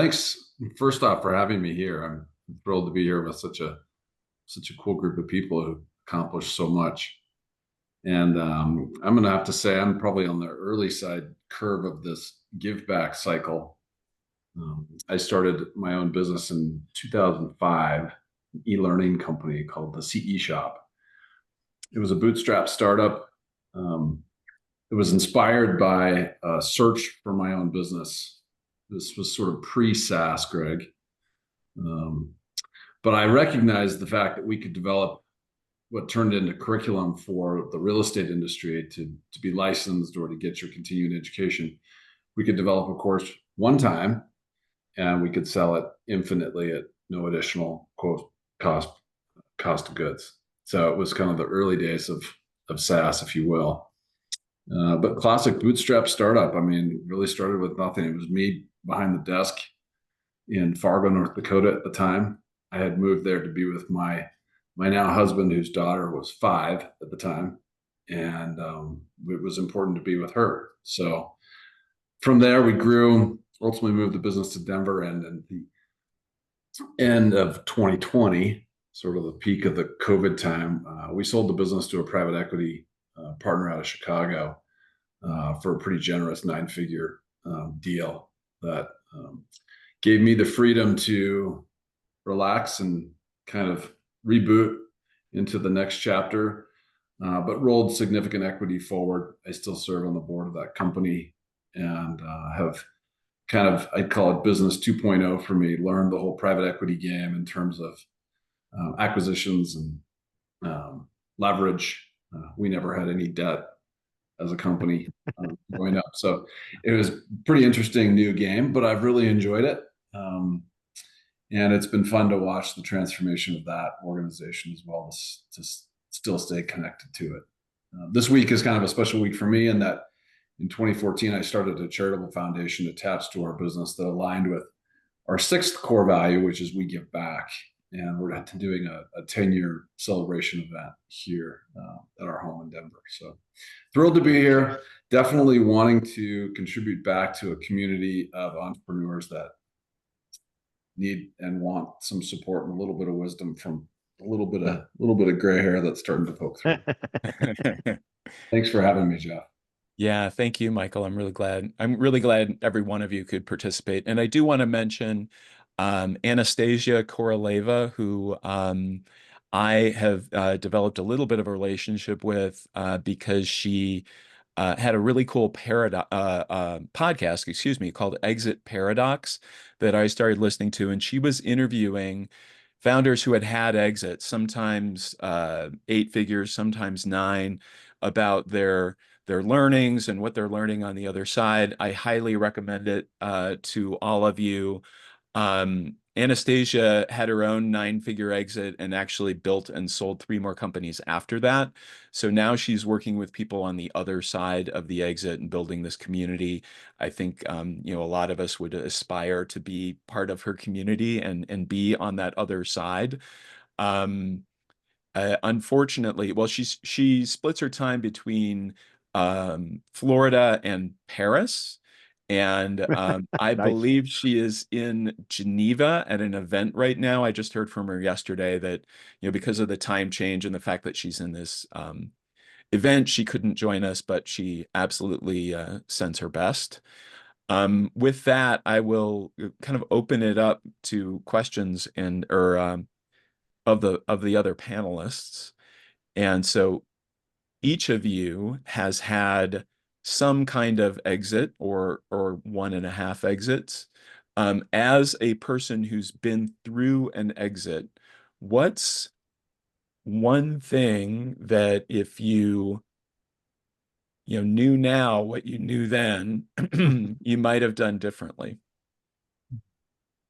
Thanks first off for having me here. I'm thrilled to be here with such a cool group of people who accomplished so much. And I'm going to have to say I'm probably on the early side curve of this give back cycle. I started my own business in 2005, an e-learning company called the CE Shop. It was a bootstrap startup. Um, it was inspired by a search for my own business. This was sort of pre-SaaS, Greg. Um, but I recognized the fact that we could develop what turned into curriculum for the real estate industry to be licensed or to get your continuing education. We could develop a course one time and we could sell it infinitely at no additional cost cost of goods. So it was kind of the early days of SaaS, if you will. But classic bootstrap startup. I mean, really started with nothing. It was me behind the desk in Fargo, North Dakota at the time. I had moved there to be with my now husband, whose daughter was 5 at the time, and it was important to be with her. So from there, we grew. Ultimately, moved the business to Denver, and at the end of 2020, sort of the peak of the COVID time, we sold the business to a private equity partner out of Chicago for a pretty generous 9-figure deal that gave me the freedom to relax and kind of reboot into the next chapter, but rolled significant equity forward. I still serve on the board of that company and have kind of, I'd call it business 2.0 for me, learned the whole private equity game in terms of acquisitions and leverage. We never had any debt as a company growing up. So it was pretty interesting new game, but I've really enjoyed it. And it's been fun to watch the transformation of that organization as well to still stay connected to it. This week is kind of a special week for me in that in 2014, I started a charitable foundation attached to our business that aligned with our 6th core value, which is we give back. And we're doing a 10-year celebration event here at our home in Denver. So thrilled to be here. Definitely wanting to contribute back to a community of entrepreneurs that need and want some support and a little bit of wisdom from a little bit of gray hair that's starting to poke through. Thanks for having me, Jeff. Yeah, thank you, Michael. I'm really glad. I'm really glad every one of you could participate. And I do want to mention Anastasia Koroleva, who I have developed a little bit of a relationship with because she had a really cool podcast, excuse me, called Exit Paradox that I started listening to. And she was interviewing founders who had exits, sometimes 8 figures, sometimes 9, about their learnings and what they're learning on the other side. I highly recommend it to all of you. Anastasia had her own 9-figure exit and actually built and sold 3 more companies after that. So now she's working with people on the other side of the exit and building this community. I think a lot of us would aspire to be part of her community and be on that other side. Unfortunately, well, she splits her time between Florida and Paris. And I Nice. believe she is in Geneva at an event right now. I just heard from her yesterday that, because of the time change and the fact that she's in this event, she couldn't join us, but she absolutely sends her best. With that, I will kind of open it up to questions and or of the other panelists. And so each of you has had some kind of exit or 1.5 exits. As a person who's been through an exit, what's one thing that if you knew now what you knew then, you might have done differently?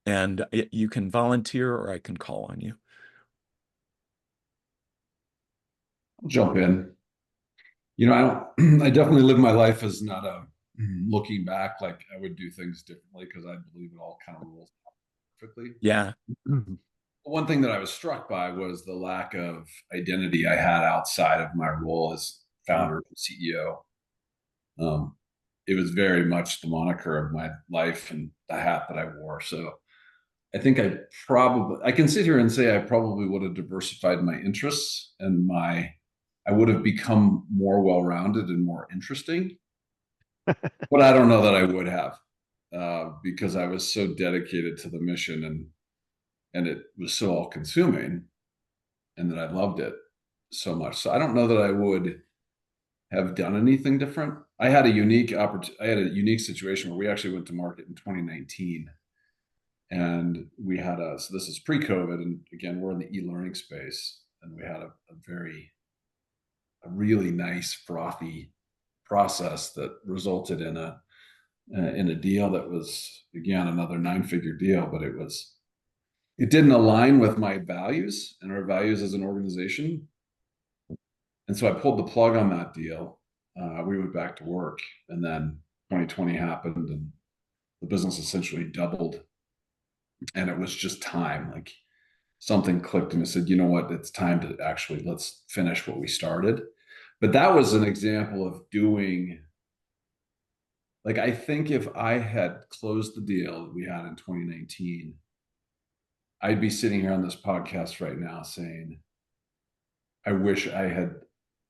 And you can volunteer or I can call on you. I'll jump in. I definitely live my life as not a looking back like I would do things differently because I believe it all kind of rolls out perfectly. Yeah. One thing that I was struck by was the lack of identity I had outside of my role as founder and CEO. It was very much the moniker of my life and the hat that I wore. So I think I can sit here and say I probably would have diversified my interests and I would have become more well-rounded and more interesting, but I don't know that I would have, because I was so dedicated to the mission and it was so all-consuming, and that I loved it so much. So I don't know that I would have done anything different. I had a unique opportunity. I had a unique situation where we actually went to market in 2019, and we had so this is pre-COVID, and again, we're in the e-learning space, and we had a really nice frothy process that resulted in a deal that was, again, another 9-figure deal, but it didn't align with my values and our values as an organization. And so I pulled the plug on that deal. We went back to work, and then 2020 happened, and the business essentially doubled. And it was just time. Like, something clicked, and it said, you know what, it's time to actually, let's finish what we started. But that was an example of doing, like, I think if I had closed the deal that we had in 2019, I'd be sitting here on this podcast right now saying, I wish I had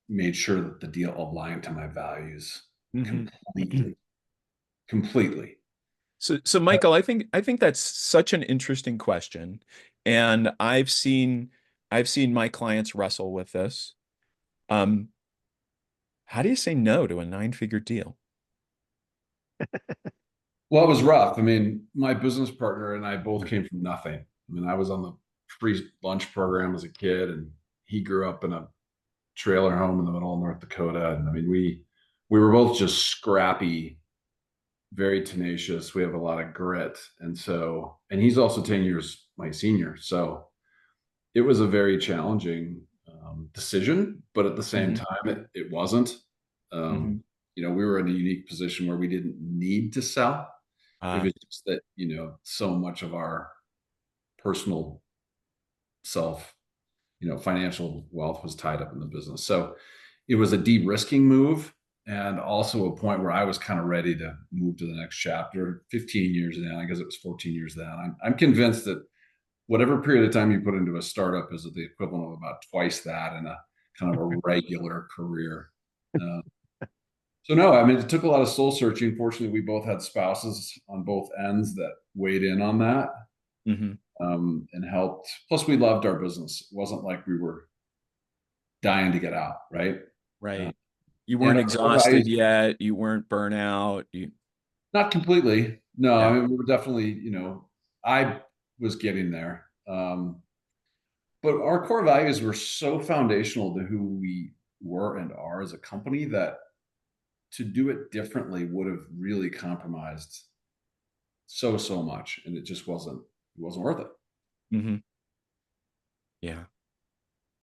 made sure that the deal aligned to my values completely, completely. So Michael, I think that's such an interesting question, and I've seen my clients wrestle with this. Um, how do you say no to a 9-figure deal? Well, it was rough. I mean, my business partner and I both came from nothing. I mean, I was on the free lunch program as a kid, and he grew up in a trailer home in the middle of North Dakota. And I mean, we were both just scrappy, very tenacious. We have a lot of grit. And he's also 10 years my senior. So it was a very challenging decision, but at the same Mhm. time, it wasn't. Um, Mhm. we were in a unique position where we didn't need to sell. It Uh, was just that, so much of our personal self, financial wealth was tied up in the business. So it was a de-risking move, and also a point where I was kind of ready to move to the next chapter. 15 years down, I guess it was 14 years down. I'm convinced that whatever period of time you put into a startup is the equivalent of about twice that in a kind of a regular career. Uh, so no, I mean, it took a lot of soul searching. Fortunately, we both had spouses on both ends that weighed in on that, mhm. and helped. Plus, we loved our business. It wasn't like we were dying to get out, right? Uh, Right. You and weren't our core values, exhausted yet. You weren't burnout. You, not completely. No, I yeah. mean, we were definitely, I was getting there. But our core values were so foundational to who we were and are as a company that to do it differently would have really compromised so much, and it just wasn't worth it. Mhm. Yeah.